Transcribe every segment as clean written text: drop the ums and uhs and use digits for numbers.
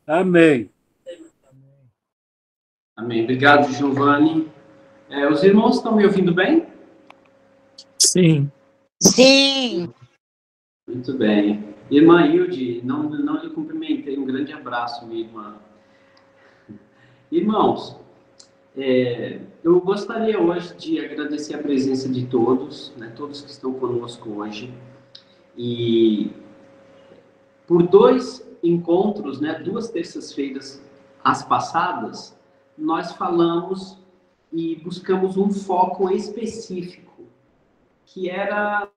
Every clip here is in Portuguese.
Amém. Amém. Obrigado, Giovanni. Os irmãos estão me ouvindo bem? Sim. Sim. Muito bem. Irmã Hilde, não lhe cumprimentei. Um grande abraço, minha irmã. Irmãos, eu gostaria hoje de agradecer a presença de todos, né, todos que estão conosco hoje. E por dois encontros, né, 2 terças-feiras as passadas, nós falamos e buscamos um foco específico, que era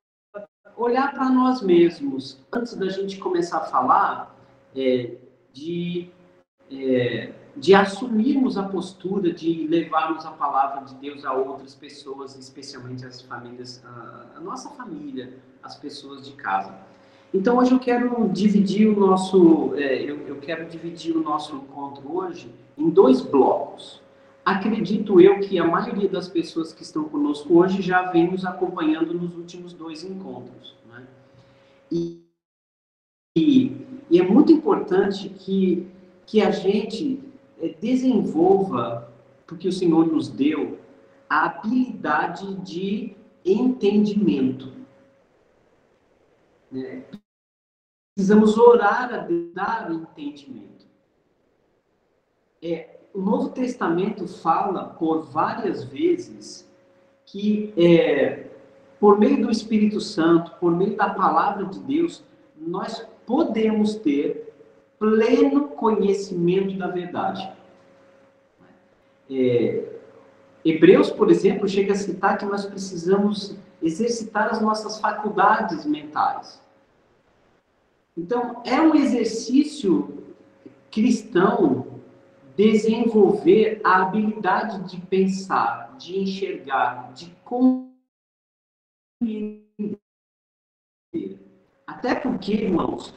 olhar para nós mesmos. Antes da gente começar a falar, de assumirmos a postura de levarmos a palavra de Deus a outras pessoas, especialmente as famílias, a nossa família, as pessoas de casa. Então hoje eu quero dividir o nosso, eu quero dividir o nosso encontro hoje em 2 blocos. Acredito eu que a maioria das pessoas que estão conosco hoje já vem nos acompanhando nos últimos 2 encontros, né? E é muito importante que a gente desenvolva, porque o Senhor nos deu, a habilidade de entendimento. Né? Precisamos orar a dar entendimento. O Novo Testamento fala por várias vezes que, por meio do Espírito Santo, por meio da palavra de Deus, nós podemos ter pleno conhecimento da verdade. Hebreus, por exemplo, chega a citar que nós precisamos exercitar as nossas faculdades mentais. Então, é um exercício cristão desenvolver a habilidade de pensar, de enxergar, de compreender. Até porque, irmãos,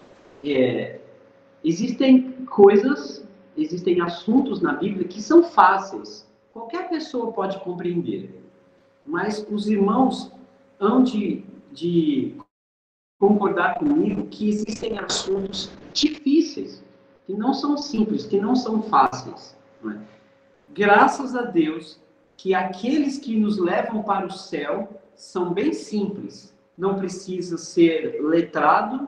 existem coisas, existem assuntos na Bíblia que são fáceis. Qualquer pessoa pode compreender. Mas os irmãos hão de concordar comigo que existem assuntos difíceis, que não são simples, que não são fáceis. Não é? Graças a Deus que aqueles que nos levam para o céu são bem simples. Não precisa ser letrado,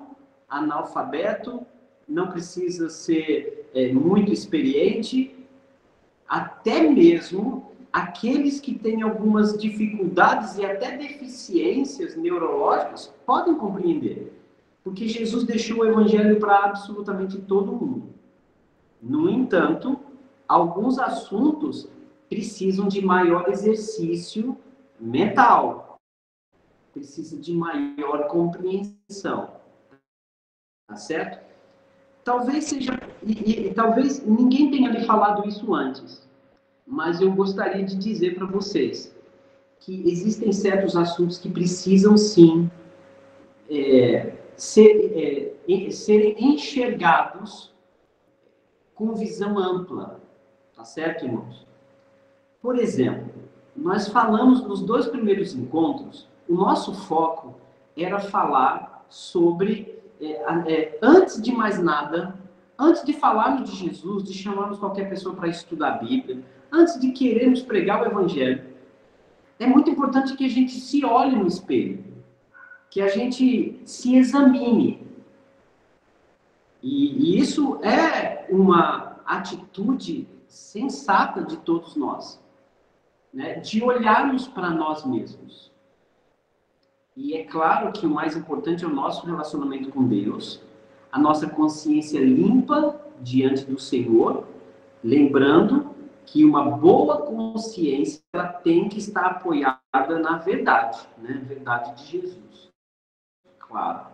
analfabeto, não precisa ser muito experiente, até mesmo aqueles que têm algumas dificuldades e até deficiências neurológicas podem compreender, porque Jesus deixou o evangelho para absolutamente todo mundo. No entanto, alguns assuntos precisam de maior exercício mental, precisa de maior compreensão, tá certo? Talvez seja, talvez ninguém tenha lhe falado isso antes, mas eu gostaria de dizer para vocês que existem certos assuntos que precisam sim serem enxergados com visão ampla, tá certo, irmãos? Por exemplo, nós falamos nos 2 primeiros encontros, o nosso foco era falar sobre, antes de mais nada, antes de falarmos de Jesus, de chamarmos qualquer pessoa para estudar a Bíblia, antes de querermos pregar o Evangelho, é muito importante que a gente se olhe no espelho, que a gente se examine. E isso é uma atitude sensata de todos nós, né? De olharmos para nós mesmos. E é claro que o mais importante é o nosso relacionamento com Deus, a nossa consciência limpa diante do Senhor, lembrando que uma boa consciência ela tem que estar apoiada na verdade, né? Verdade de Jesus. Claro.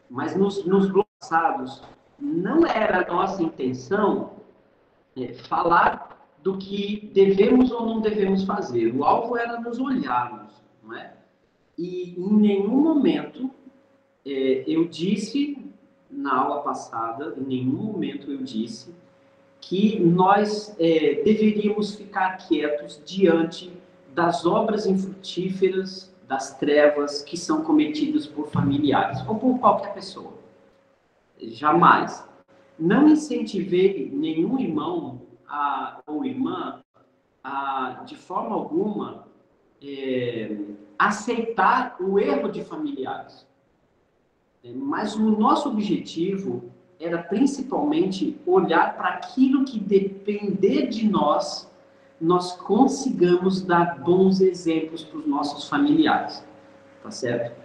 Mas nos blocos passados, não era a nossa intenção falar do que devemos ou não devemos fazer. O alvo era nos olharmos, não é? E em nenhum momento eu disse, na aula passada, em nenhum momento eu disse que nós deveríamos ficar quietos diante das obras infrutíferas, das trevas que são cometidas por familiares ou por qualquer pessoa. Jamais. Não incentivei nenhum irmão ou irmã de forma alguma, aceitar o erro de familiares. Mas o nosso objetivo era principalmente olhar para aquilo que depender de nós consigamos dar bons exemplos para os nossos familiares, tá certo?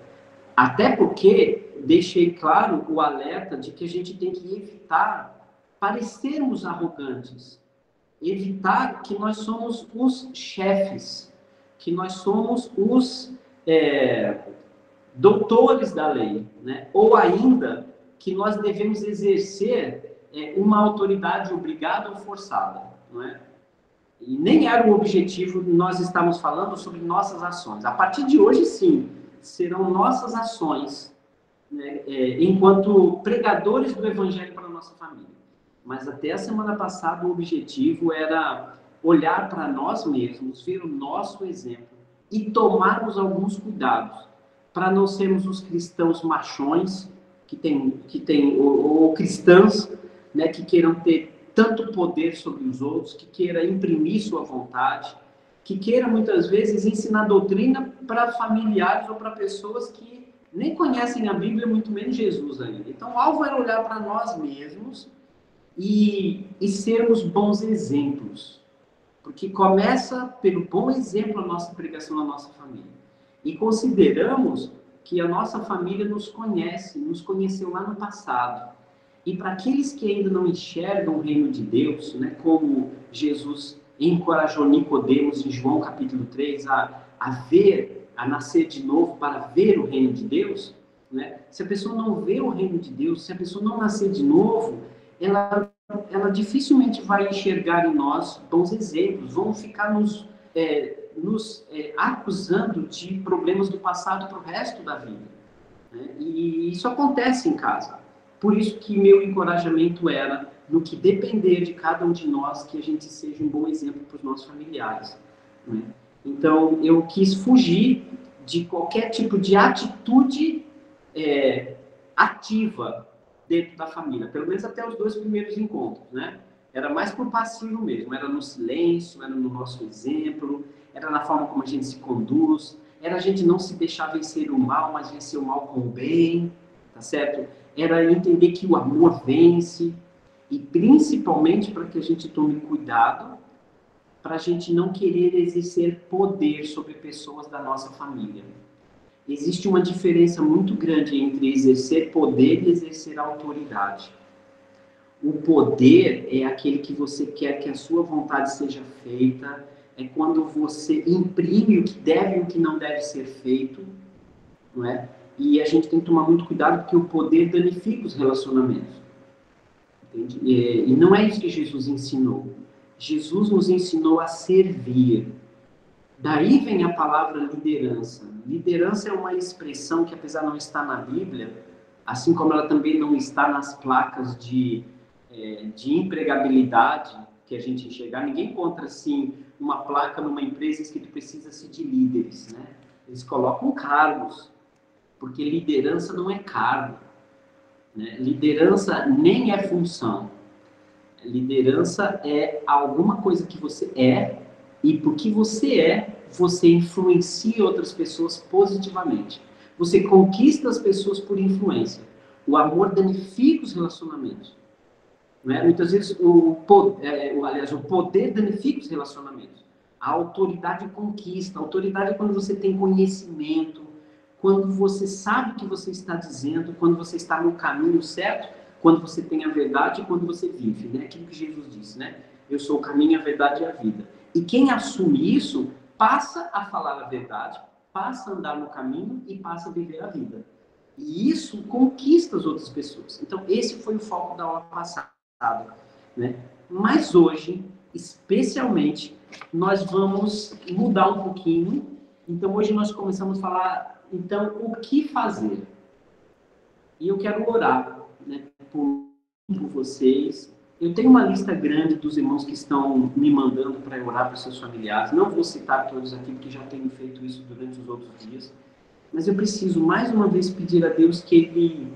Até porque deixei claro o alerta de que a gente tem que evitar parecermos arrogantes, evitar que nós somos os chefes, que nós somos os doutores da lei, né? Ou ainda que nós devemos exercer uma autoridade obrigada ou forçada, não é? E nem era o objetivo, nós estamos falando sobre nossas ações. A partir de hoje, sim, serão nossas ações, né, enquanto pregadores do evangelho para a nossa família. Mas até a semana passada o objetivo era olhar para nós mesmos, ver o nosso exemplo e tomarmos alguns cuidados para não sermos os cristãos machões ou cristãs, né, que queiram ter tanto poder sobre os outros, que queira imprimir sua vontade, que queira muitas vezes ensinar doutrina para familiares ou para pessoas que nem conhecem a Bíblia, muito menos Jesus ainda. Então, o alvo era olhar para nós mesmos e sermos bons exemplos. Porque começa pelo bom exemplo a nossa pregação na nossa família. E consideramos que a nossa família nos conheceu lá no passado. E para aqueles que ainda não enxergam o reino de Deus, né, como Jesus encorajou Nicodemos em João capítulo 3 a nascer de novo para ver o reino de Deus, né? Se a pessoa não vê o reino de Deus, se a pessoa não nascer de novo, ela dificilmente vai enxergar em nós bons exemplos, vão ficar nos acusando de problemas do passado para o resto da vida, né? E isso acontece em casa. Por isso que meu encorajamento era, no que depender de cada um de nós, que a gente seja um bom exemplo para os nossos familiares, né? Então, eu quis fugir de qualquer tipo de atitude ativa dentro da família, pelo menos até os 2 primeiros encontros, né? Era mais por passivo mesmo, era no silêncio, era no nosso exemplo, era na forma como a gente se conduz, era a gente não se deixar vencer o mal, mas vencer o mal com o bem, tá certo? Era entender que o amor vence, e principalmente para que a gente tome cuidado, para a gente não querer exercer poder sobre pessoas da nossa família. Existe uma diferença muito grande entre exercer poder e exercer autoridade. O poder é aquele que você quer que a sua vontade seja feita, é quando você imprime o que deve e o que não deve ser feito, não é? E a gente tem que tomar muito cuidado porque o poder danifica os relacionamentos. Entende? E não é isso que Jesus ensinou. Jesus nos ensinou a servir. Daí vem a palavra liderança. Liderança é uma expressão que, apesar de não estar na Bíblia, assim como ela também não está nas placas de empregabilidade que a gente enxergar, ninguém encontra assim uma placa numa empresa escrito precisa-se de líderes, né? Eles colocam cargos, porque liderança não é cargo, né? Liderança nem é função. Liderança é alguma coisa que você é, e porque você influencia outras pessoas positivamente. Você conquista as pessoas por influência. O amor danifica os relacionamentos. Né? Muitas vezes o poder danifica os relacionamentos. A autoridade conquista. A autoridade é quando você tem conhecimento, quando você sabe o que você está dizendo, quando você está no caminho certo, quando você tem a verdade e quando você vive, né? Aquilo que Jesus disse, né? Eu sou o caminho, a verdade e a vida. E quem assume isso, passa a falar a verdade, passa a andar no caminho e passa a viver a vida. E isso conquista as outras pessoas. Então, esse foi o foco da aula passada, né? Mas hoje, especialmente, nós vamos mudar um pouquinho. Então, hoje nós começamos a falar, então, o que fazer. E eu quero orar, né, por vocês. Eu tenho uma lista grande dos irmãos que estão me mandando para orar para os seus familiares. Não vou citar todos aqui, porque já tenho feito isso durante os outros dias. Mas eu preciso, mais uma vez, pedir a Deus que Ele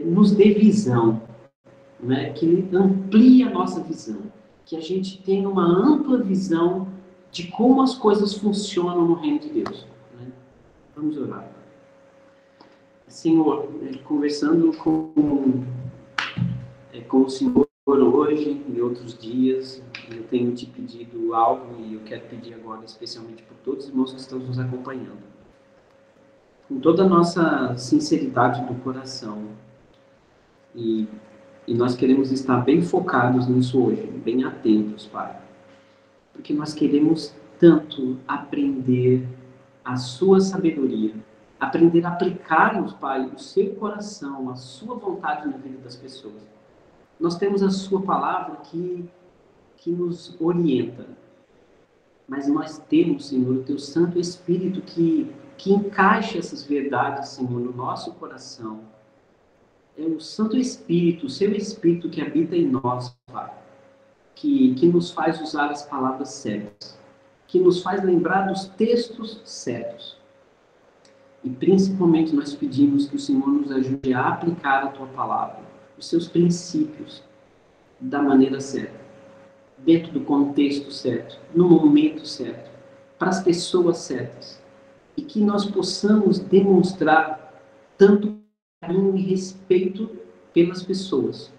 nos dê visão. né? Que Ele amplie a nossa visão, que a gente tenha uma ampla visão de como as coisas funcionam no reino de Deus, né? Vamos orar. Senhor, conversando com o Senhor hoje e outros dias, eu tenho te pedido algo e eu quero pedir agora especialmente por todos os irmãos que estão nos acompanhando. Com toda a nossa sinceridade do coração, e nós queremos estar bem focados nisso hoje, bem atentos, Pai. Porque nós queremos tanto aprender a sua sabedoria, aprender a aplicarmos, Pai, o seu coração, a sua vontade na vida das pessoas. Nós temos a sua palavra que nos orienta, mas nós temos, Senhor, o teu Santo Espírito que encaixa essas verdades, Senhor, no nosso coração. É o Santo Espírito, o seu Espírito que habita em nós, Pai, que nos faz usar as palavras certas, que nos faz lembrar dos textos certos. E principalmente nós pedimos que o Senhor nos ajude a aplicar a tua palavra, os seus princípios, da maneira certa, dentro do contexto certo, no momento certo, para as pessoas certas. E que nós possamos demonstrar tanto carinho e respeito pelas pessoas,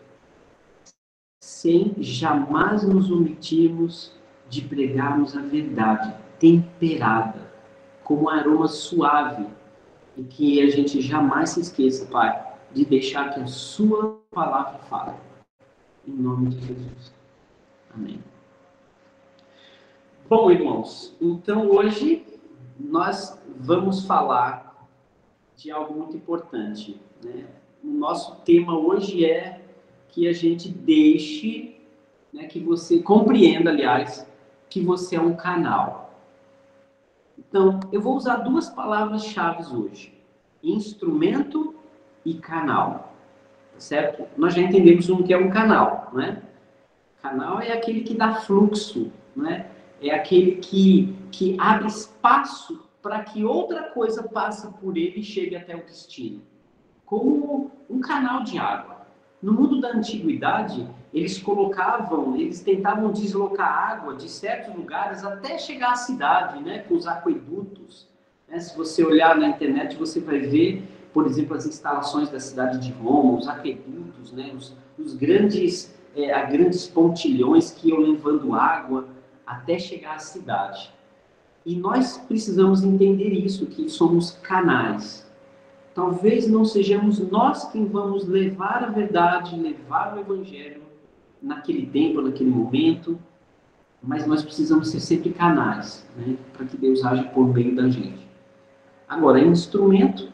sem jamais nos omitirmos de pregarmos a verdade temperada, como um aroma suave, e que a gente jamais se esqueça, Pai, de deixar que a sua palavra fale. Em nome de Jesus. Amém. Bom, irmãos, então hoje nós vamos falar de algo muito importante, né? O nosso tema hoje é que a gente deixe, né, que você compreenda, aliás, que você é um canal. Então, eu vou usar duas palavras-chave hoje: instrumento e canal. Tá certo? Nós já entendemos o que é um canal, né? Canal é aquele que dá fluxo, né? É aquele que abre espaço para que outra coisa passe por ele e chegue até o destino. Como um canal de água. No mundo da antiguidade, eles tentavam deslocar água de certos lugares até chegar à cidade, né? Com os aquedutos. Né? Se você olhar na internet, você vai ver, por exemplo, as instalações da cidade de Roma, os aquedutos, né? Os grandes pontilhões que iam levando água até chegar à cidade. E nós precisamos entender isso, que somos canais. Talvez não sejamos nós quem vamos levar a verdade, levar o evangelho naquele tempo, naquele momento, mas nós precisamos ser sempre canais, né, para que Deus age por meio da gente. Agora, instrumento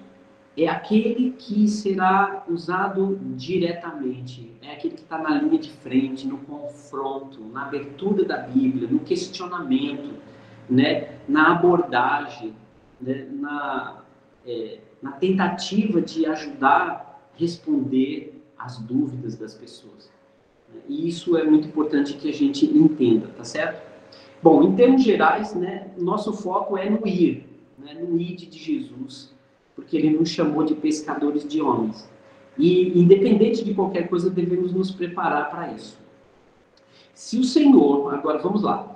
é aquele que será usado diretamente, é aquele que está na linha de frente, no confronto, na abertura da Bíblia, no questionamento, né, na abordagem, né, na tentativa de ajudar a responder às dúvidas das pessoas. E isso é muito importante que a gente entenda, tá certo? Bom, em termos gerais, né, nosso foco é no ir, né, no ide de Jesus, porque ele nos chamou de pescadores de homens. E, independente de qualquer coisa, devemos nos preparar para isso. Se o Senhor, agora vamos lá,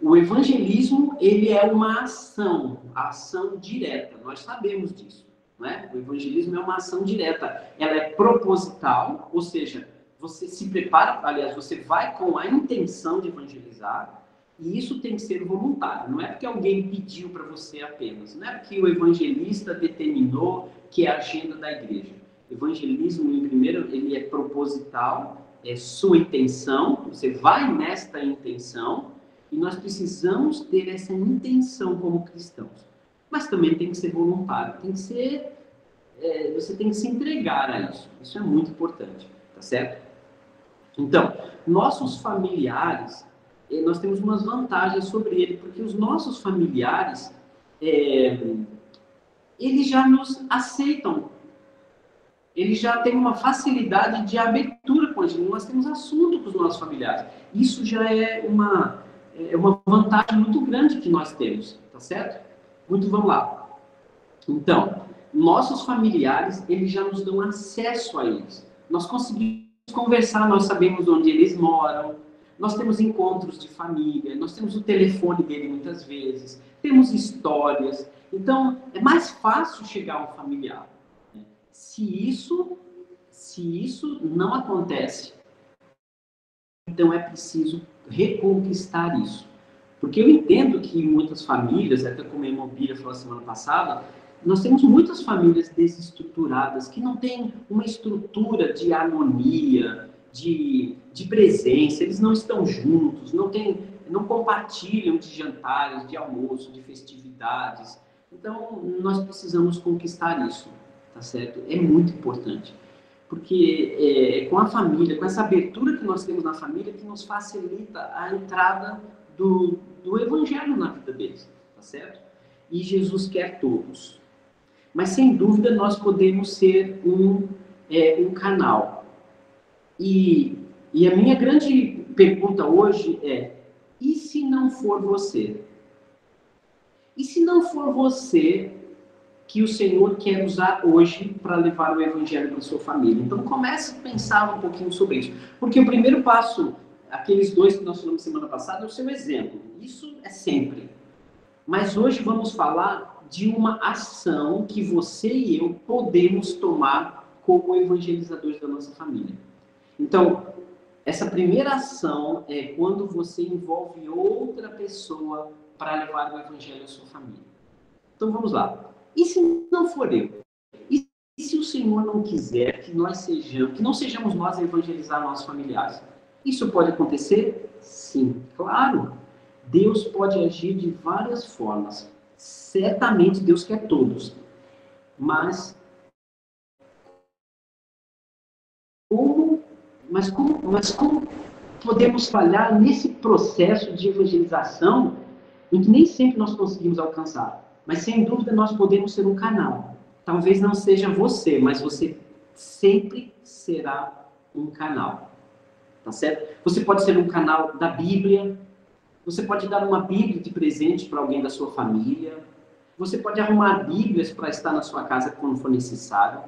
o evangelismo, ele é uma ação direta, nós sabemos disso, né? O evangelismo é uma ação direta, ela é proposital, ou seja, você se prepara, aliás, você vai com a intenção de evangelizar, e isso tem que ser voluntário, não é porque alguém pediu para você apenas, não é porque o evangelista determinou que é a agenda da igreja. Evangelismo, em primeiro, ele é proposital, é sua intenção, você vai nesta intenção, e nós precisamos ter essa intenção como cristãos. Mas também tem que ser voluntário, tem que ser, você tem que se entregar a isso. Isso é muito importante, tá certo? Então, nossos familiares, nós temos umas vantagens sobre ele, porque os nossos familiares, eles já nos aceitam. Eles já têm uma facilidade de abertura com a gente. Nós temos assunto com os nossos familiares. Isso já é uma vantagem muito grande que nós temos, tá certo? Vamos lá. Então, nossos familiares, eles já nos dão acesso a eles. nós conseguimos conversar, nós sabemos onde eles moram, nós temos encontros de família, nós temos o telefone dele muitas vezes, temos histórias. Então, é mais fácil chegar a um familiar. Se isso não acontece, então é preciso reconquistar isso. Porque eu entendo que muitas famílias, até como a irmã Bíblia falou semana passada, nós temos muitas famílias desestruturadas, que não têm uma estrutura de harmonia, de presença, eles não estão juntos, não compartilham de jantares, de almoço, de festividades. Então, nós precisamos conquistar isso, tá certo? É muito importante. Porque com a família, com essa abertura que nós temos na família, que nos facilita a entrada do evangelho na vida deles, tá certo? E Jesus quer todos. Mas, sem dúvida, nós podemos ser um canal. E a minha grande pergunta hoje é, e se não for você? E se não for você que o Senhor quer usar hoje para levar o evangelho para a sua família? Então, comece a pensar um pouquinho sobre isso. Porque o primeiro passo, aqueles dois que nós falamos semana passada, é o seu exemplo. Isso é sempre. Mas hoje vamos falar de uma ação que você e eu podemos tomar como evangelizadores da nossa família. Então, essa primeira ação é quando você envolve outra pessoa para levar o evangelho à sua família. Então, vamos lá. E se não for eu? E se o Senhor não quiser que não sejamos nós a evangelizar nossos familiares? Isso pode acontecer? Sim, claro. Deus pode agir de várias formas. Certamente Deus quer todos. Mas como podemos falhar nesse processo de evangelização em que nem sempre nós conseguimos alcançar? Mas, sem dúvida, nós podemos ser um canal. Talvez não seja você, mas você sempre será um canal. Tá certo? Você pode ser um canal da Bíblia, você pode dar uma Bíblia de presente para alguém da sua família, você pode arrumar Bíblias para estar na sua casa quando for necessário,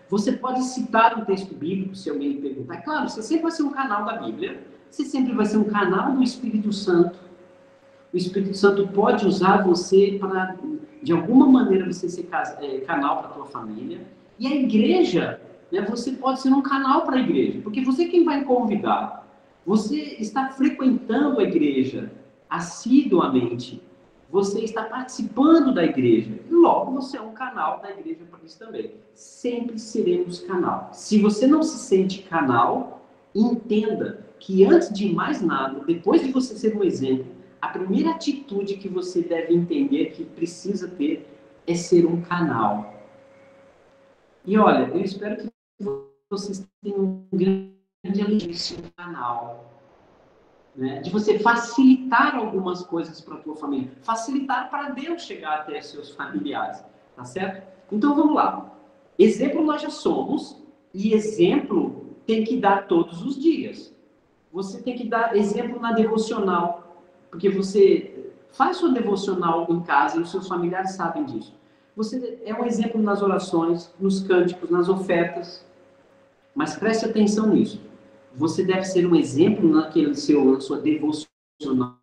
você pode citar um texto bíblico se alguém lhe perguntar. Claro, você sempre vai ser um canal da Bíblia, você sempre vai ser um canal do Espírito Santo. O Espírito Santo pode usar você para, de alguma maneira, você ser canal para a tua família. E a igreja, né, você pode ser um canal para a igreja, porque você é quem vai convidar. Você está frequentando a igreja assiduamente. Você está participando da igreja. E logo você é um canal da igreja para isso também. Sempre seremos canal. Se você não se sente canal, entenda que antes de mais nada, depois de você ser um exemplo, a primeira atitude que você deve entender que precisa ter é ser um canal. E olha, eu espero que vocês tenham um grande alegria um canal. Né? De você facilitar algumas coisas para a tua família. Facilitar para Deus chegar até seus familiares. Tá certo? Então vamos lá. Exemplo nós já somos. E exemplo tem que dar todos os dias. Você tem que dar exemplo na devocional. Porque você faz sua devocional em casa e os seus familiares sabem disso. Você é um exemplo nas orações, nos cânticos, nas ofertas. Mas preste atenção nisso. Você deve ser um exemplo na sua devocional.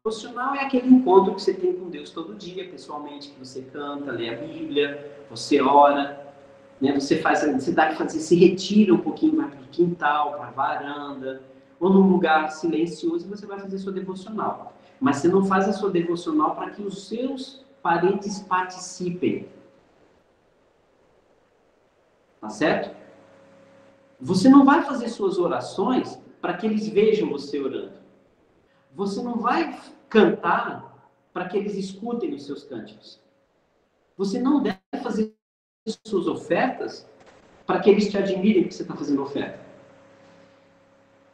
Devocional é aquele encontro que você tem com Deus todo dia, pessoalmente, que você canta, lê a Bíblia, você ora, né? Você dá que fazer, se retira um pouquinho, vai para o quintal, para a varanda, ou num lugar silencioso, e você vai fazer sua devocional. Mas você não faz a sua devocional para que os seus parentes participem. Tá certo? Você não vai fazer suas orações para que eles vejam você orando. Você não vai cantar para que eles escutem os seus cânticos. Você não deve fazer suas ofertas para que eles te admirem que você está fazendo oferta.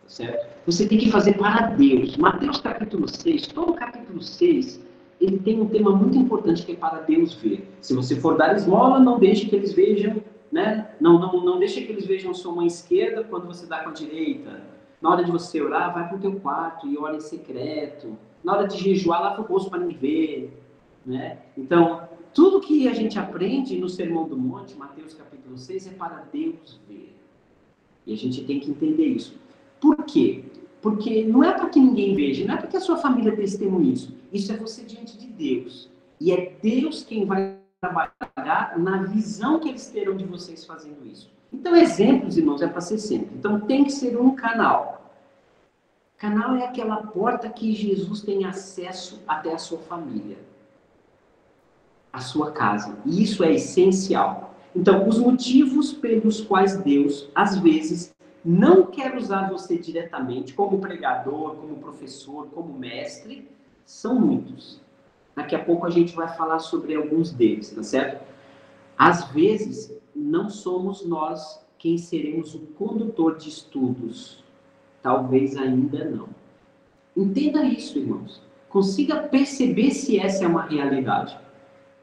Tá certo? Você tem que fazer para Deus. Mateus capítulo 6, todo capítulo 6, ele tem um tema muito importante que é para Deus ver. Se você for dar esmola, não deixe que eles vejam, né? Não deixe que eles vejam sua mão esquerda quando você dá com a direita. Na hora de você orar, vai para o teu quarto e ora em secreto. Na hora de jejuar, lá para o rosto para ninguém ver. Né? Então, tudo que a gente aprende no Sermão do Monte, Mateus capítulo 6, é para Deus ver. E a gente tem que entender isso. Por quê? Porque não é para que ninguém veja, não é para que a sua família testemunhe isso. Isso é você diante de Deus. E é Deus quem vai trabalhar na visão que eles terão de vocês fazendo isso. Então, exemplos, irmãos, é para ser sempre. Então, tem que ser um canal. Canal é aquela porta que Jesus tem acesso até a sua família, a sua casa. E isso é essencial. Então, os motivos pelos quais Deus, às vezes, não quer usar você diretamente como pregador, como professor, como mestre, são muitos. Daqui a pouco a gente vai falar sobre alguns deles, tá certo? Às vezes, não somos nós quem seremos o condutor de estudos. Talvez ainda não. Entenda isso, irmãos. Consiga perceber se essa é uma realidade.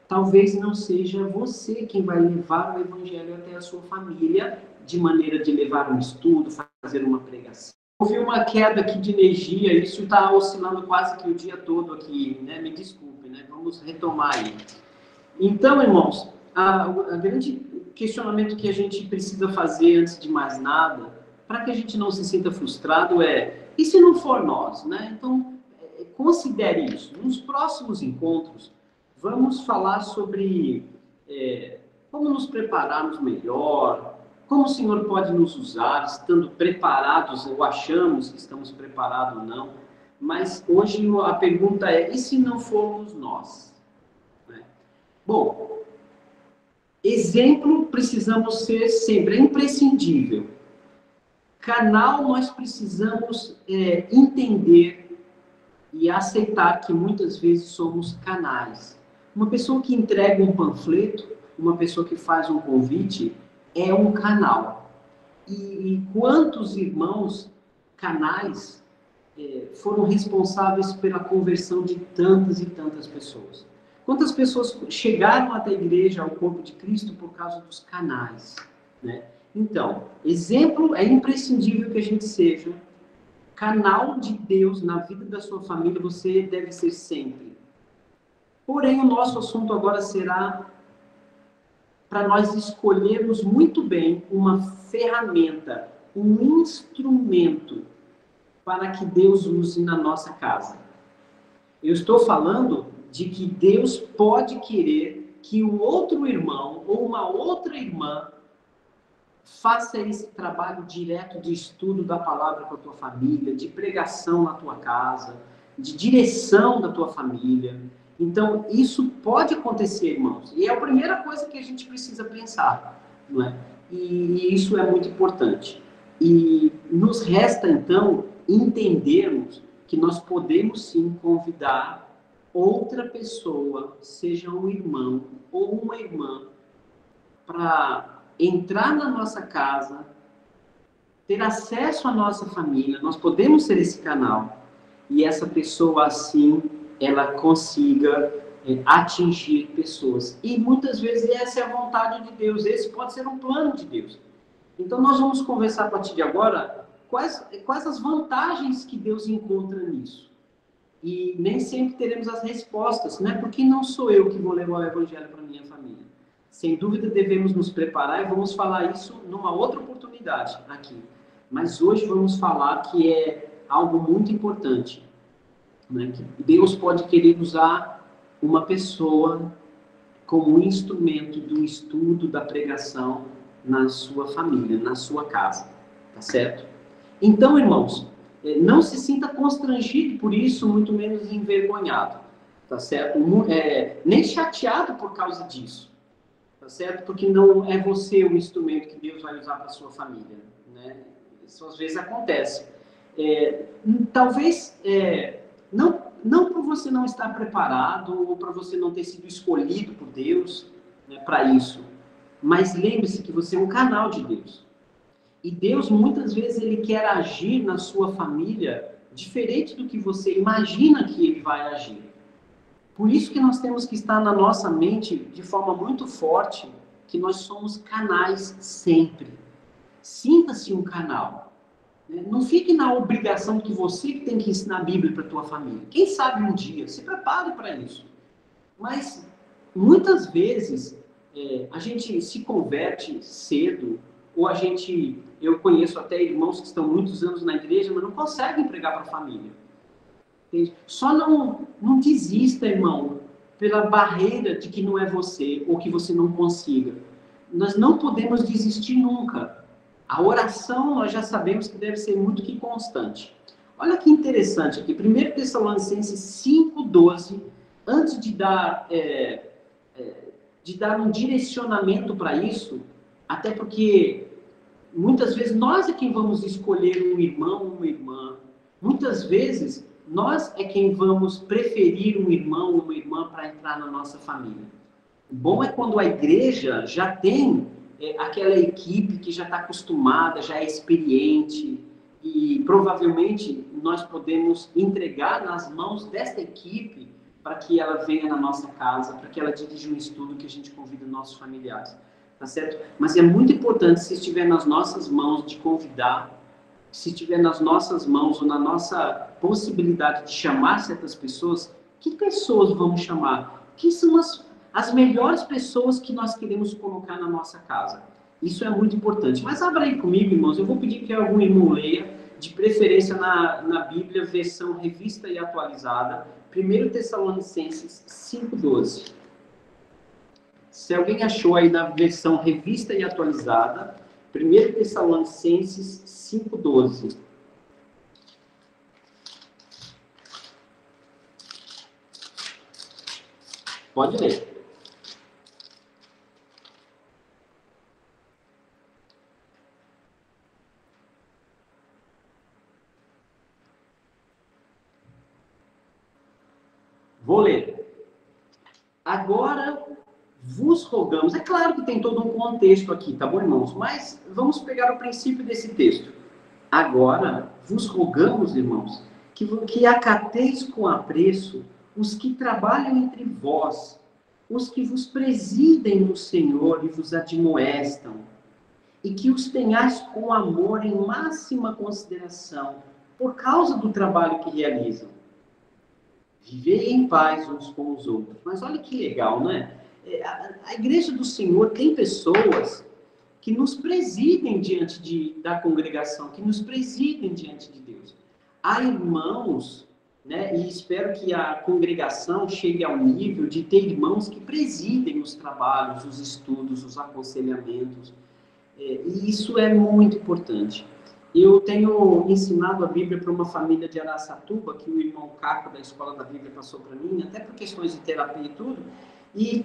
Talvez não seja você quem vai levar o evangelho até a sua família, de maneira de levar um estudo, fazer uma pregação. Houve uma queda aqui de energia, isso está oscilando quase que o dia todo aqui, né? Me desculpe, né? Vamos retomar aí. Então, irmãos, a grande questionamento que a gente precisa fazer antes de mais nada, para que a gente não se sinta frustrado, e se não for nós, né? Então, considere isso. Nos próximos encontros, vamos falar sobre como nos prepararmos melhor, como o Senhor pode nos usar, estando preparados, ou achamos que estamos preparados ou não. Mas hoje a pergunta é, e se não formos nós? Né? Bom, exemplo precisamos ser sempre, é imprescindível. Canal nós precisamos entender e aceitar que muitas vezes somos canais. Uma pessoa que entrega um panfleto, uma pessoa que faz um convite, é um canal. E quantos irmãos canais foram responsáveis pela conversão de tantas e tantas pessoas? Quantas pessoas chegaram até a igreja, ao corpo de Cristo, por causa dos canais, né? Então, exemplo, é imprescindível que a gente seja canal de Deus na vida da sua família, você deve ser sempre. Porém, o nosso assunto agora será para nós escolhermos muito bem uma ferramenta, um instrumento para que Deus use na nossa casa. Eu estou falando de que Deus pode querer que um outro irmão ou uma outra irmã faça esse trabalho direto de estudo da palavra com a tua família, de pregação na tua casa, de direção da tua família. Então, isso pode acontecer, irmãos. E é a primeira coisa que a gente precisa pensar, não é? E isso é muito importante. E nos resta, então, entendermos que nós podemos, sim, convidar outra pessoa, seja um irmão ou uma irmã, para entrar na nossa casa, ter acesso à nossa família, nós podemos ser esse canal, e essa pessoa, assim, ela consiga atingir pessoas. E muitas vezes essa é a vontade de Deus, esse pode ser um plano de Deus. Então nós vamos conversar a partir de agora quais as vantagens que Deus encontra nisso. E nem sempre teremos as respostas, né? Porque não sou eu que vou levar o evangelho para minha família. Sem dúvida devemos nos preparar e vamos falar isso numa outra oportunidade aqui. Mas hoje vamos falar que é algo muito importante, né? Que Deus pode querer usar uma pessoa como instrumento do estudo, da pregação na sua família, na sua casa, tá certo? Então, irmãos, não se sinta constrangido por isso, muito menos envergonhado, tá certo? Nem chateado por causa disso, tá certo? Porque não é você o instrumento que Deus vai usar para sua família, né? Isso às vezes acontece. Talvez não por você não estar preparado ou para você não ter sido escolhido por Deus, né, para isso, mas lembre-se que você é um canal de Deus. E Deus, muitas vezes, Ele quer agir na sua família diferente do que você imagina que Ele vai agir. Por isso que nós temos que estar na nossa mente, de forma muito forte, que nós somos canais sempre. Sinta-se um canal. Não fique na obrigação que você tem que ensinar a Bíblia para a tua família. Quem sabe um dia, se prepare para isso. Mas, muitas vezes, a gente se converte cedo, ou eu conheço até irmãos que estão muitos anos na igreja, mas não conseguem pregar para a família. Entende? Só não desista, irmão, pela barreira de que não é você, ou que você não consiga. Nós não podemos desistir nunca. A oração, nós já sabemos que deve ser muito que constante. Olha que interessante aqui, 1 Tessalonicenses 5,12, antes de dar um direcionamento para isso, até porque muitas vezes nós é quem vamos escolher um irmão ou uma irmã. Muitas vezes nós é quem vamos preferir um irmão ou uma irmã para entrar na nossa família. O bom é quando a igreja já tem aquela equipe que já está acostumada, já é experiente, e provavelmente nós podemos entregar nas mãos desta equipe para que ela venha na nossa casa, para que ela dirija um estudo que a gente convida nossos familiares. Tá certo? Mas é muito importante, se estiver nas nossas mãos, de convidar, se estiver nas nossas mãos ou na nossa possibilidade de chamar certas pessoas, que pessoas vamos chamar? Que são as melhores pessoas que nós queremos colocar na nossa casa? Isso é muito importante. Mas abra aí comigo, irmãos, eu vou pedir que algum irmão leia, de preferência na Bíblia, versão revista e atualizada, 1 Tessalonicenses 5,12. Se alguém achou aí na versão revista e atualizada, 1 Tessalonicenses 5,12. Pode ler. Vou ler. Agora vos rogamos, é claro que tem todo um contexto aqui, tá bom, irmãos? Mas vamos pegar o princípio desse texto. Agora vos rogamos, irmãos, que acateis com apreço os que trabalham entre vós, os que vos presidem no Senhor e vos admoestam, e que os tenhais com amor em máxima consideração, por causa do trabalho que realizam. Vivei em paz uns com os outros. Mas olha que legal, não é? A igreja do Senhor tem pessoas que nos presidem diante da congregação, que nos presidem diante de Deus. Há irmãos, né, e espero que a congregação chegue ao nível de ter irmãos que presidem os trabalhos, os estudos, os aconselhamentos. E isso é muito importante. Eu tenho ensinado a Bíblia para uma família de Araçatuba, que o irmão Caco da Escola da Bíblia passou para mim, até por questões de terapia e tudo, e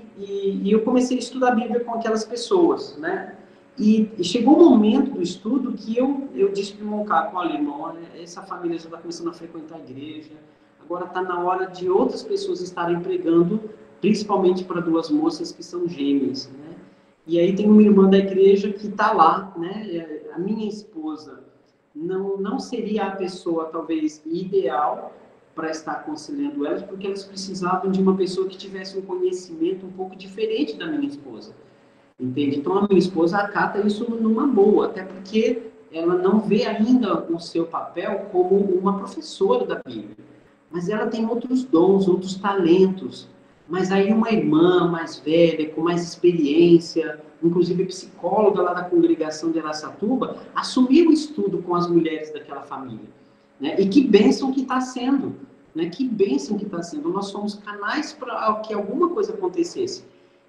eu comecei a estudar a Bíblia com aquelas pessoas, né? E chegou um momento do estudo que eu disse para o irmão Caco: olha, irmão, essa família já está começando a frequentar a igreja, agora está na hora de outras pessoas estarem pregando, principalmente para duas moças que são gêmeas, né? E aí tem uma irmã da igreja que está lá, né? A minha esposa não seria a pessoa, talvez, ideal para estar aconselhando elas, porque elas precisavam de uma pessoa que tivesse um conhecimento um pouco diferente da minha esposa. Entende? Então, a minha esposa acata isso numa boa, até porque ela não vê ainda o seu papel como uma professora da Bíblia. Mas ela tem outros dons, outros talentos. Mas aí uma irmã mais velha, com mais experiência, inclusive psicóloga lá da congregação de Araçatuba, assumiu o estudo com as mulheres daquela família. Né? E que bênção que está sendo. Né? Que bênção que está sendo. Nós somos canais para que alguma coisa acontecesse.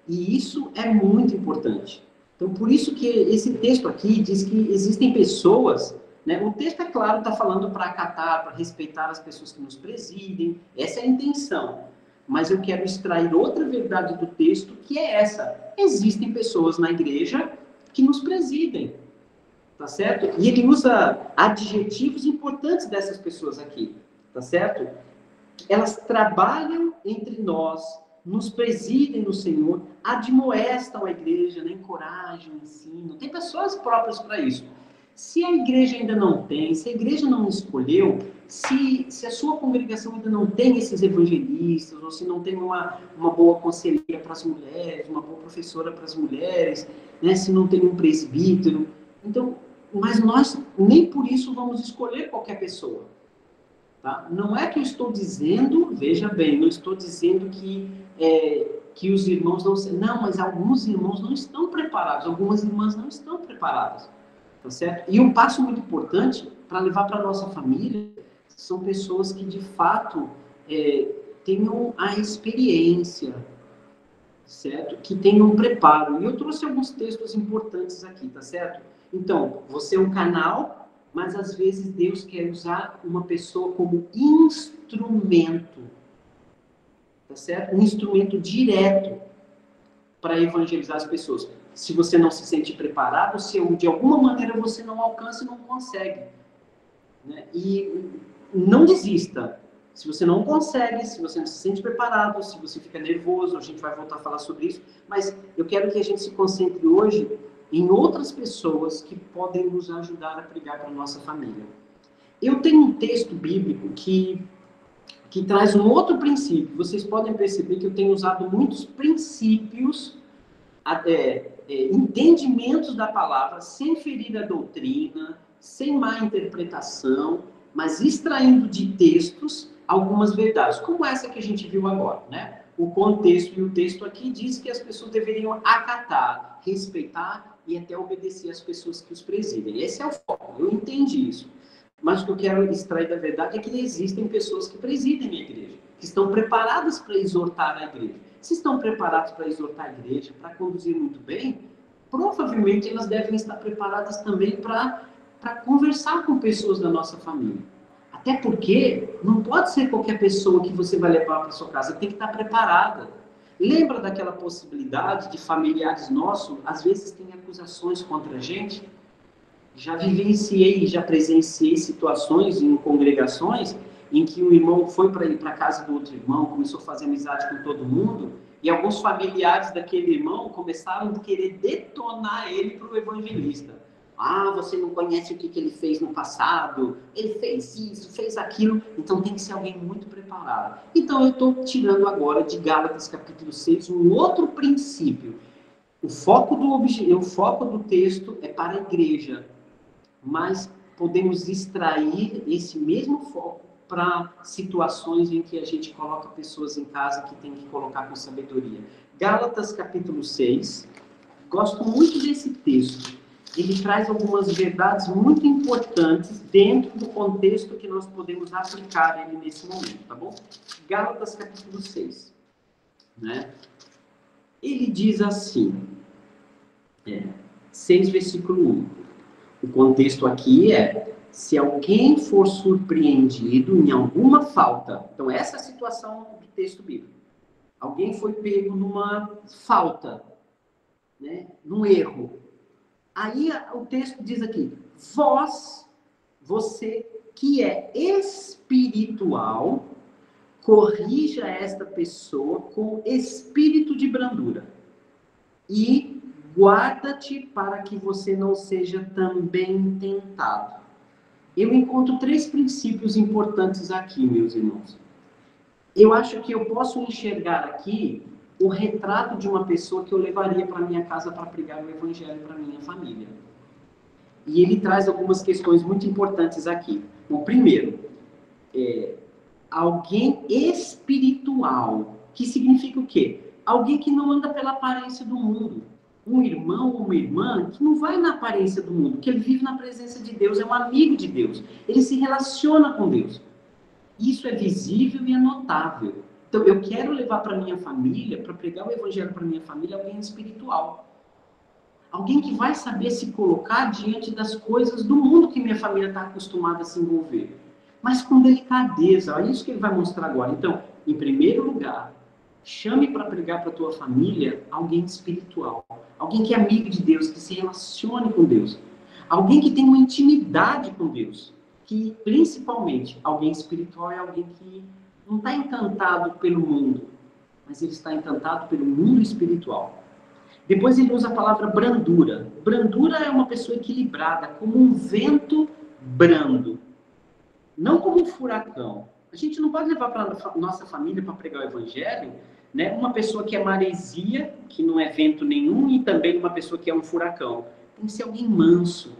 E isso é muito importante. Então, por isso que esse texto aqui diz que existem pessoas, né? O texto, é claro, está falando para acatar, para respeitar as pessoas que nos presidem, essa é a intenção. Mas eu quero extrair outra verdade do texto, que é essa. Existem pessoas na igreja que nos presidem, tá certo? E ele usa adjetivos importantes dessas pessoas aqui, tá certo? Elas trabalham entre nós, nos presidem no Senhor, admoestam a igreja, né? Encorajam, ensinam. Tem pessoas próprias para isso. Se a igreja ainda não tem, se a igreja não escolheu, se a sua congregação ainda não tem esses evangelistas, ou se não tem uma boa conselheira para as mulheres, uma boa professora para as mulheres, né? Se não tem um presbítero, então, mas nós nem por isso vamos escolher qualquer pessoa. Tá? Não é que eu estou dizendo, veja bem, não estou dizendo que os irmãos não... Não, mas alguns irmãos não estão preparados, algumas irmãs não estão preparadas. tá certo? E um passo muito importante para levar para nossa família são pessoas que, de fato, tenham a experiência, certo? Que tenham preparo. E eu trouxe alguns textos importantes aqui, tá certo? Então, você é um canal, mas às vezes Deus quer usar uma pessoa como instrumento, tá certo? Um instrumento direto para evangelizar as pessoas. Se você não se sente preparado, se de alguma maneira você não alcança e não consegue, né? E não desista. Se você não consegue, se você não se sente preparado, se você fica nervoso, a gente vai voltar a falar sobre isso, mas eu quero que a gente se concentre hoje em outras pessoas que podem nos ajudar a pregar para a nossa família. Eu tenho um texto bíblico que traz um outro princípio. Vocês podem perceber que eu tenho usado muitos princípios, entendimentos da palavra, sem ferir a doutrina, sem má interpretação, mas extraindo de textos algumas verdades, como essa que a gente viu agora, né? O contexto e o texto aqui diz que as pessoas deveriam acatar, respeitar e até obedecer às pessoas que os presidem. Esse é o foco, eu entendi isso. Mas o que eu quero extrair da verdade é que existem pessoas que presidem a igreja, que estão preparadas para exortar a igreja. Se estão preparados para exortar a igreja, para conduzir muito bem, provavelmente elas devem estar preparadas também para conversar com pessoas da nossa família. Até porque não pode ser qualquer pessoa que você vai levar para sua casa, tem que estar preparada. Lembra daquela possibilidade de familiares nossos, às vezes têm acusações contra a gente? Já vivenciei, já presenciei situações em congregações em que o irmão foi para ir para a casa do outro irmão, começou a fazer amizade com todo mundo, e alguns familiares daquele irmão começaram a querer detonar ele para o evangelista. Ah, você não conhece o que ele fez no passado, ele fez isso, fez aquilo, então tem que ser alguém muito preparado. Então eu estou tirando agora de Gálatas capítulo 6 um outro princípio. O foco do texto é para a igreja, mas podemos extrair esse mesmo foco para situações em que a gente coloca pessoas em casa que tem que colocar com sabedoria. Gálatas capítulo 6, gosto muito desse texto. Ele traz algumas verdades muito importantes dentro do contexto que nós podemos aplicar ele nesse momento, tá bom? Gálatas capítulo 6, né? Ele diz assim, 6 versículo 1. O contexto aqui é, se alguém for surpreendido em alguma falta, então essa é a situação do texto bíblico. Alguém foi pego numa falta, né, num erro. Aí o texto diz aqui, você que é espiritual, corrija esta pessoa com espírito de brandura. E guarda-te para que você não seja também tentado. Eu encontro 3 princípios importantes aqui, meus irmãos. Eu acho que eu posso enxergar aqui o retrato de uma pessoa que eu levaria para minha casa para pregar o evangelho para minha família. E ele traz algumas questões muito importantes aqui. O primeiro, alguém espiritual, que significa o quê? Alguém que não anda pela aparência do mundo. Um irmão ou uma irmã que não vai na aparência do mundo, que ele vive na presença de Deus, é um amigo de Deus, ele se relaciona com Deus. Isso é visível e é notável. Então, eu quero levar para minha família, para pregar o evangelho para minha família, alguém espiritual. Alguém que vai saber se colocar diante das coisas do mundo que minha família está acostumada a se envolver. Mas com delicadeza, é isso que ele vai mostrar agora. Então, em primeiro lugar, chame para pregar para a tua família alguém espiritual. Alguém que é amigo de Deus, que se relacione com Deus. Alguém que tem uma intimidade com Deus. Que, principalmente, alguém espiritual é alguém que não está encantado pelo mundo, mas ele está encantado pelo mundo espiritual. Depois ele usa a palavra brandura. Brandura é uma pessoa equilibrada, como um vento brando. Não como um furacão. A gente não pode levar para a nossa família para pregar o evangelho, né? Uma pessoa que é maresia, que não é vento nenhum, e também uma pessoa que é um furacão. Tem que ser alguém manso.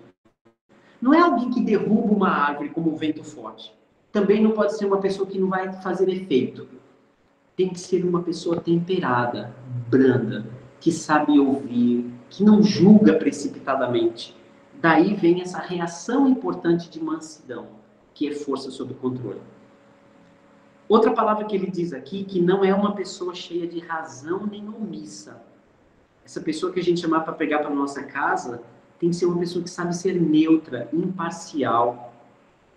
Não é alguém que derruba uma árvore como um vento forte. Também não pode ser uma pessoa que não vai fazer efeito. Tem que ser uma pessoa temperada, branda, que sabe ouvir, que não julga precipitadamente, Daí vem essa reação importante de mansidão, que é força sob controle. Outra palavra que ele diz aqui, que não é uma pessoa cheia de razão nem omissa. Essa pessoa que a gente chamar para pegar para nossa casa, tem que ser uma pessoa que sabe ser neutra, imparcial,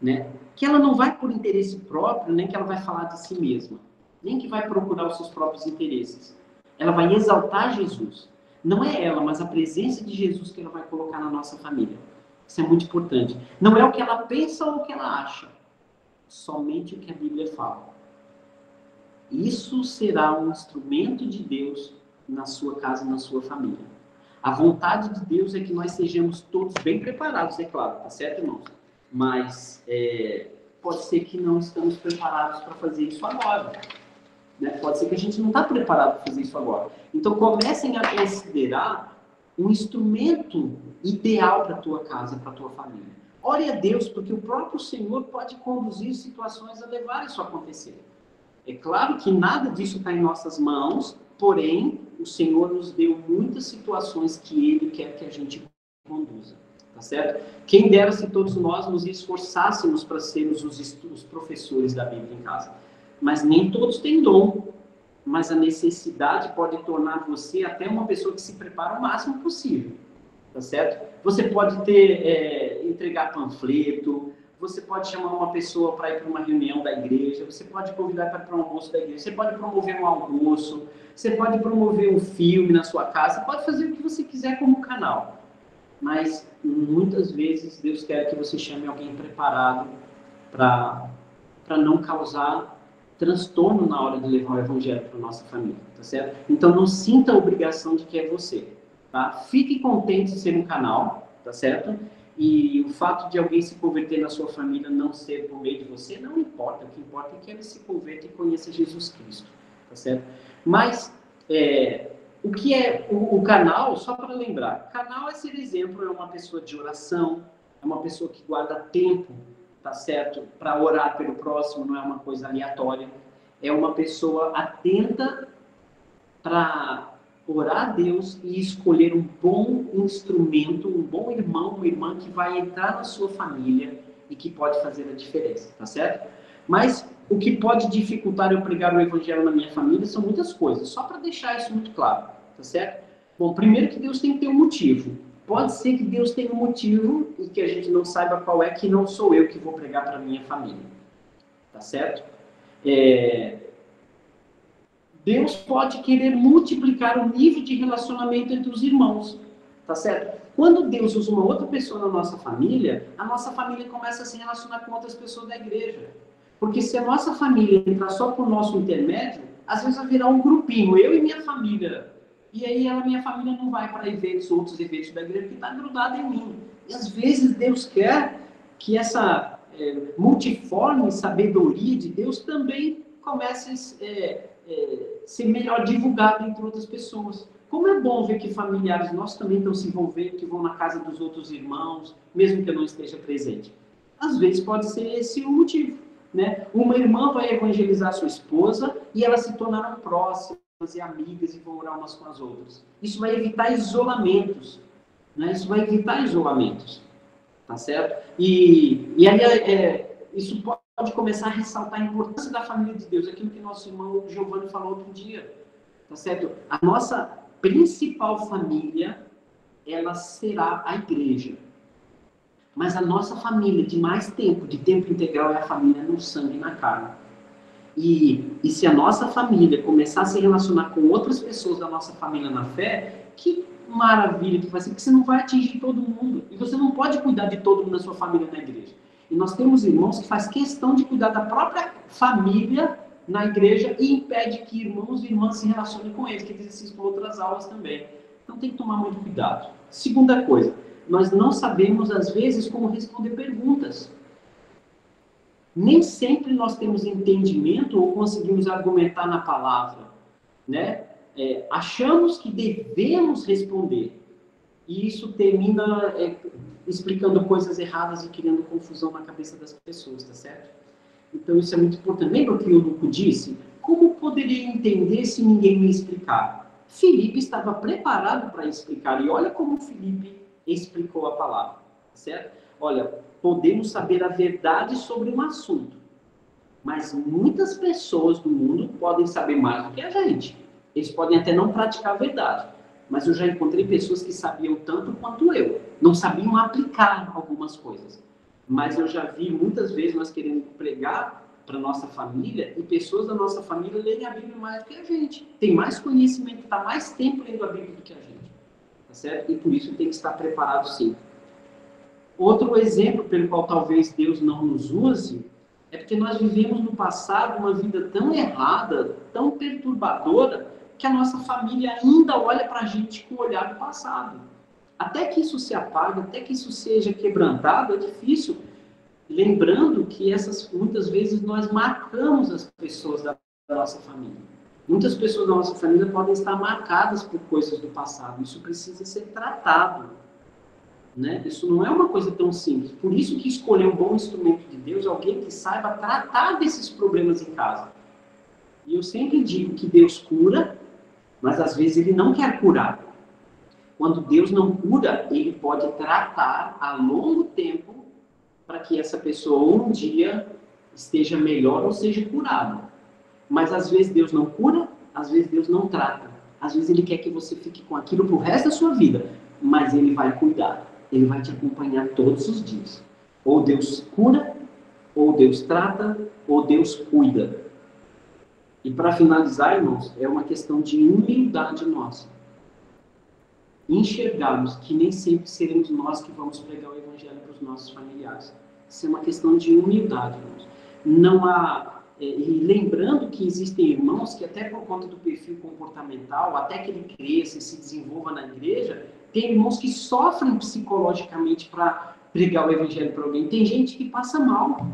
né? Que ela não vai por interesse próprio, nem que ela vai falar de si mesma, nem que vai procurar os seus próprios interesses. Ela vai exaltar Jesus. Não é ela, mas a presença de Jesus que ela vai colocar na nossa família. Isso é muito importante. Não é o que ela pensa ou o que ela acha, somente o que a Bíblia fala. Isso será um instrumento de Deus na sua casa e na sua família. A vontade de Deus é que nós sejamos todos bem preparados, é claro, tá certo, irmãos? Mas pode ser que não estamos preparados para fazer isso agora. Né? Pode ser que a gente não está preparado para fazer isso agora. Então comecem a considerar um instrumento ideal para a tua casa, para a tua família. Ore a Deus, porque o próprio Senhor pode conduzir situações a levar isso a acontecer. É claro que nada disso está em nossas mãos, porém, o Senhor nos deu muitas situações que Ele quer que a gente conduza, tá certo? Quem dera se todos nós nos esforçássemos para sermos os professores da Bíblia em casa. Mas nem todos têm dom. Mas a necessidade pode tornar você até uma pessoa que se prepara o máximo possível, tá certo? Você pode entregar panfleto, você pode chamar uma pessoa para ir para uma reunião da igreja, você pode convidar para ir para um almoço da igreja, você pode promover um almoço, você pode promover um filme na sua casa, você pode fazer o que você quiser como canal. Mas muitas vezes Deus quer que você chame alguém preparado para não causar transtorno na hora de levar o evangelho para a nossa família, tá certo? Então não sinta a obrigação de que é você, tá? Fique contente de ser um canal, tá certo? E o fato de alguém se converter na sua família não ser por meio de você, não importa. O que importa é que ele se converta e conheça Jesus Cristo, tá certo? Mas o que é o canal, só para lembrar, canal é ser exemplo, é uma pessoa de oração, é uma pessoa que guarda tempo, tá certo? Para orar pelo próximo, não é uma coisa aleatória. É uma pessoa atenta para orar a Deus e escolher um bom instrumento, um bom irmão, uma irmã que vai entrar na sua família e que pode fazer a diferença, tá certo? Mas o que pode dificultar eu pregar o evangelho na minha família são muitas coisas, só para deixar isso muito claro, tá certo? Bom, primeiro que Deus tem que ter um motivo. Pode ser que Deus tenha um motivo e que a gente não saiba qual é, que não sou eu que vou pregar para minha família. Tá certo? Deus pode querer multiplicar o nível de relacionamento entre os irmãos. Tá certo? Quando Deus usa uma outra pessoa na nossa família, a nossa família começa a se relacionar com outras pessoas da igreja. Porque se a nossa família entrar só por nosso intermédio, às vezes vai virar um grupinho, eu e minha família. E aí minha família não vai para outros eventos da igreja, porque está grudada em mim. E às vezes Deus quer que essa multiforme sabedoria de Deus também comece a ser melhor divulgada entre outras pessoas. Como é bom ver que familiares nossos também estão se envolvendo, que vão na casa dos outros irmãos, mesmo que eu não esteja presente. Às vezes pode ser esse o motivo, né? Uma irmã vai evangelizar sua esposa e elas se tornaram próximas e amigas e vão orar umas com as outras. Isso vai evitar isolamentos, né? Isso vai evitar isolamentos, tá certo? E aí isso pode começar a ressaltar a importância da família de Deus, aquilo que nosso irmão Giovanni falou outro dia, tá certo? A nossa principal família, ela será a igreja. Mas a nossa família de mais tempo, de tempo integral, é a família no sangue e na carne. E se a nossa família começar a se relacionar com outras pessoas da nossa família na fé, que maravilha que vai ser, porque você não vai atingir todo mundo. E você não pode cuidar de todo mundo da sua família na igreja. E nós temos irmãos que faz questão de cuidar da própria família na igreja e impede que irmãos e irmãs se relacionem com eles, que eles assistam outras aulas também. Então tem que tomar muito cuidado. Segunda coisa, nós não sabemos, às vezes, como responder perguntas. Nem sempre nós temos entendimento ou conseguimos argumentar na palavra, né? Achamos que devemos responder. E isso termina explicando coisas erradas e criando confusão na cabeça das pessoas, tá certo? Então isso é muito importante. Lembra o que o Luco disse? Como poderia entender se ninguém me explicar? Filipe estava preparado para explicar. E olha como Filipe explicou a palavra. certo? Olha, podemos saber a verdade sobre um assunto, mas muitas pessoas do mundo podem saber mais do que a gente. Eles podem até não praticar a verdade, mas eu já encontrei pessoas que sabiam tanto quanto eu. Não sabiam aplicar algumas coisas. Mas eu já vi muitas vezes nós querendo pregar para nossa família e pessoas da nossa família lerem a Bíblia mais do que a gente. Tem mais conhecimento, está mais tempo lendo a Bíblia do que a gente. Tá certo? E por isso tem que estar preparado sim. Outro exemplo pelo qual talvez Deus não nos use é porque nós vivemos no passado uma vida tão errada, tão perturbadora, que a nossa família ainda olha para a gente com o olhar do passado. Até que isso se apague, até que isso seja quebrantado, é difícil. Lembrando que muitas vezes nós marcamos as pessoas da nossa família. Muitas pessoas da nossa família podem estar marcadas por coisas do passado. Isso precisa ser tratado. Né? Isso não é uma coisa tão simples. Por isso que escolher um bom instrumento de Deus é alguém que saiba tratar desses problemas em casa. E eu sempre digo que Deus cura, mas às vezes Ele não quer curar. Quando Deus não cura, Ele pode tratar a longo tempo para que essa pessoa um dia esteja melhor ou seja curada. Mas às vezes Deus não cura, às vezes Deus não trata. Às vezes Ele quer que você fique com aquilo pro resto da sua vida, mas Ele vai cuidar. Ele vai te acompanhar todos os dias. Ou Deus cura, ou Deus trata, ou Deus cuida. E para finalizar, irmãos, é uma questão de humildade nossa. Enxergarmos que nem sempre seremos nós que vamos pregar o Evangelho para os nossos familiares. Isso é uma questão de humildade, irmãos. Não há... E lembrando que existem irmãos que até por conta do perfil comportamental, até que ele cresça e se desenvolva na igreja, tem irmãos que sofrem psicologicamente para pregar o Evangelho para alguém. Tem gente que passa mal.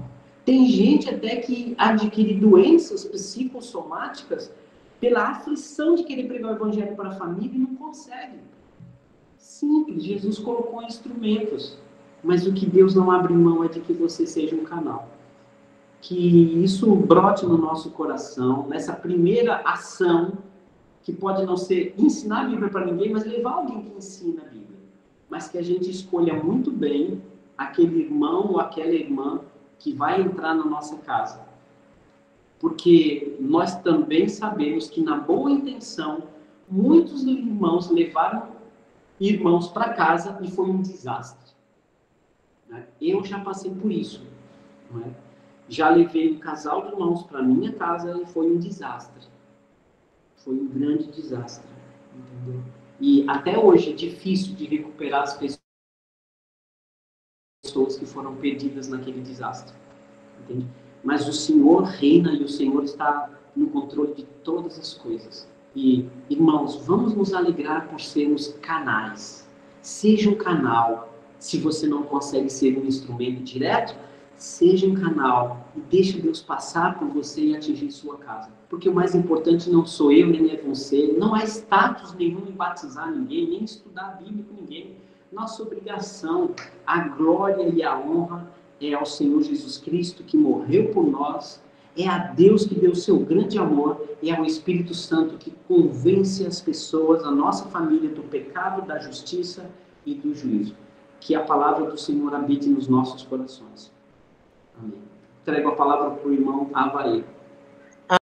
Tem gente até que adquire doenças psicossomáticas pela aflição de querer pregar o Evangelho para a família e não consegue. Simples, Jesus colocou instrumentos. Mas o que Deus não abre mão é de que você seja um canal. Que isso brote no nosso coração, nessa primeira ação, que pode não ser ensinar a Bíblia para ninguém, mas levar alguém que ensina a Bíblia. Mas que a gente escolha muito bem aquele irmão ou aquela irmã que vai entrar na nossa casa. Porque nós também sabemos que na boa intenção, muitos irmãos levaram irmãos para casa e foi um desastre. Eu já passei por isso. Não é? Já levei um casal de irmãos para minha casa e foi um desastre. Foi um grande desastre. Entendeu? E até hoje é difícil de recuperar as pessoas que foram perdidas naquele desastre. Entende? Mas o Senhor reina e o Senhor está no controle de todas as coisas. E, irmãos, vamos nos alegrar por sermos canais. Seja um canal. Se você não consegue ser um instrumento direto, seja um canal e deixe Deus passar por você e atingir sua casa. Porque o mais importante não sou eu, nem é você. Não há status nenhum em batizar ninguém, nem estudar a Bíblia com ninguém. Nossa obrigação, a glória e a honra é ao Senhor Jesus Cristo que morreu por nós, é a Deus que deu seu grande amor, e ao Espírito Santo que convence as pessoas, a nossa família, do pecado, da justiça e do juízo. Que a palavra do Senhor habite nos nossos corações. Amém. Entrego a palavra para o irmão Avaí.